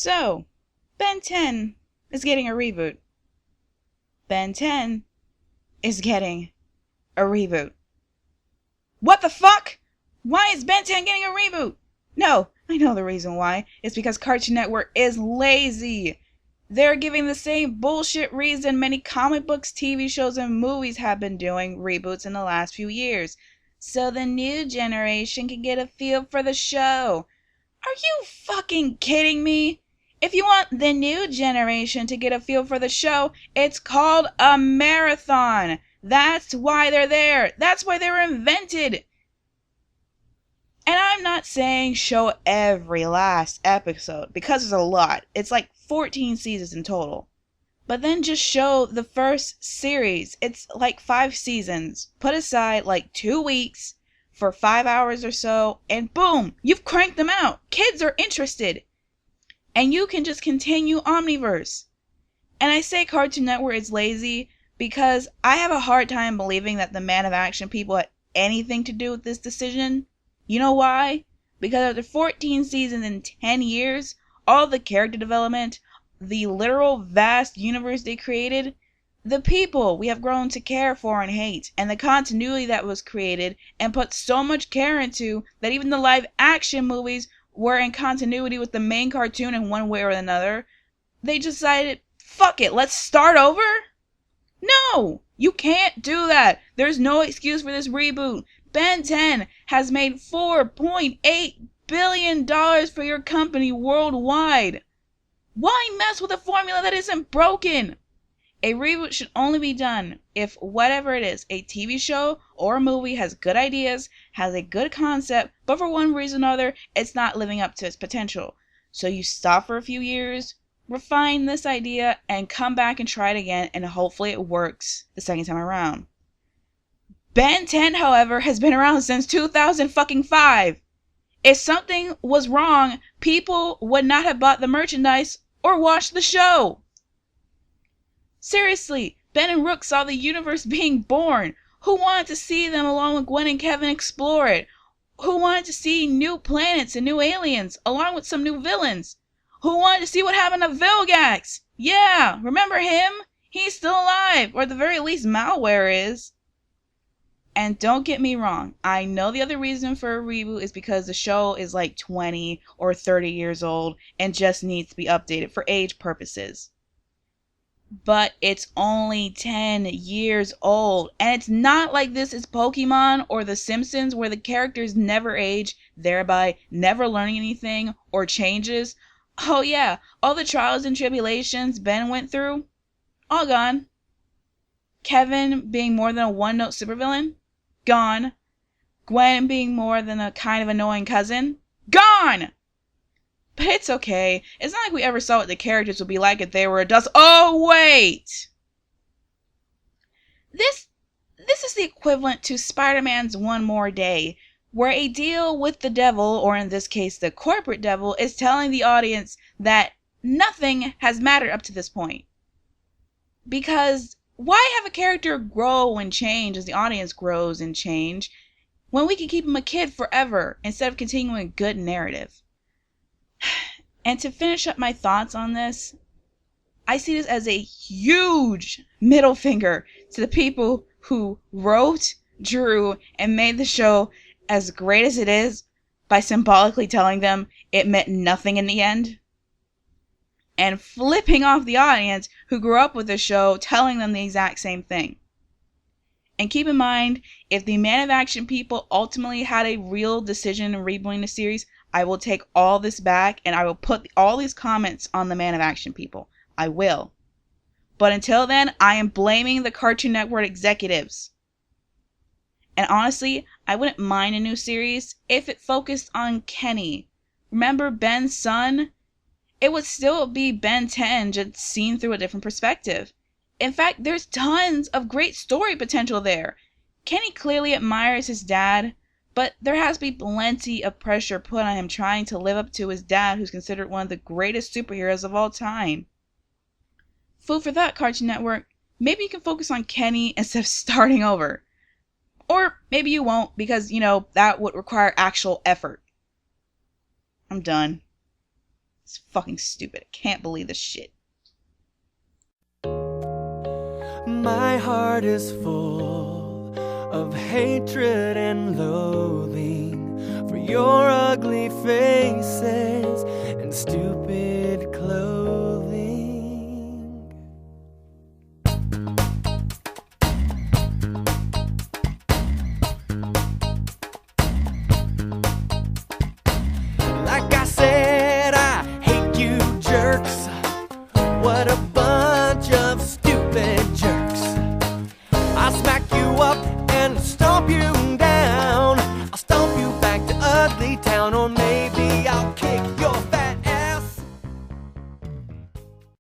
So, Ben 10 is getting a reboot. Ben 10 is getting a reboot. What the fuck? Why is Ben 10 getting a reboot? No, I know the reason why. It's because Cartoon Network is lazy. They're giving the same bullshit reason many comic books, TV shows, and movies have been doing reboots in the last few years. So the new generation can get a feel for the show. Are you fucking kidding me? If you want the new generation to get a feel for the show, it's called a marathon. That's why they're there. That's why they were invented. And I'm not saying show every last episode, because there's a lot. It's like 14 seasons in total. But then just show the first series. It's like 5 seasons. Put aside like 2 weeks for 5 hours or so, and boom, you've cranked them out. Kids are interested. And you can just continue Omniverse. And I say Cartoon Network is lazy because I have a hard time believing that the Man of Action people had anything to do with this decision. You know why? Because after 14 seasons and 10 years, all the character development, the literal vast universe they created, the people we have grown to care for and hate, and the continuity that was created and put so much care into that even the live action movies were in continuity with the main cartoon in one way or another, they decided, fuck it, let's start over? No! You can't do that! There's no excuse for this reboot. Ben 10 has made $4.8 billion for your company worldwide. Why mess with a formula that isn't broken? A reboot should only be done if whatever it is, a TV show or a movie has good ideas, has a good concept, but for one reason or other, it's not living up to its potential. So you stop for a few years, refine this idea, and come back and try it again, and hopefully it works the second time around. Ben 10, however, has been around since 2005. If something was wrong, people would not have bought the merchandise or watched the show. Seriously, Ben and Rook saw the universe being born. Who wanted to see them along with Gwen and Kevin explore it? Who wanted to see new planets and new aliens, along with some new villains? Who wanted to see what happened to Vilgax? Yeah, remember him? He's still alive, or at the very least Malware is. And don't get me wrong, I know the other reason for a reboot is because the show is like 20 or 30 years old and just needs to be updated for age purposes. But it's only 10 years old. And it's not like this is Pokemon or The Simpsons where the characters never age, thereby never learning anything or changes. Oh yeah, all the trials and tribulations Ben went through, all gone. Kevin being more than a one-note supervillain, gone. Gwen being more than a kind of annoying cousin, gone! But it's okay. It's not like we ever saw what the characters would be like if they were adults. Oh, wait! This is the equivalent to Spider-Man's One More Day, where a deal with the devil, or in this case the corporate devil, is telling the audience that nothing has mattered up to this point. Because why have a character grow and change as the audience grows and change when we can keep him a kid forever instead of continuing a good narrative? And to finish up my thoughts on this, I see this as a huge middle finger to the people who wrote, drew, and made the show as great as it is by symbolically telling them it meant nothing in the end. And flipping off the audience who grew up with the show telling them the exact same thing. And keep in mind, if the Man of Action people ultimately had a real decision in rebooting the series, I will take all this back and I will put all these comments on the Man of Action people. I will. But until then, I am blaming the Cartoon Network executives. And honestly, I wouldn't mind a new series if it focused on Kenny. Remember Ben's son? It would still be Ben 10, just seen through a different perspective. In fact, there's tons of great story potential there. Kenny clearly admires his dad, but there has to be plenty of pressure put on him trying to live up to his dad, who's considered one of the greatest superheroes of all time. Food for thought, Cartoon Network. Maybe you can focus on Kenny instead of starting over. Or maybe you won't, because, that would require actual effort. I'm done. It's fucking stupid. I can't believe this shit. My heart is full of hatred and loathing for your ugly faces and stupid clothes.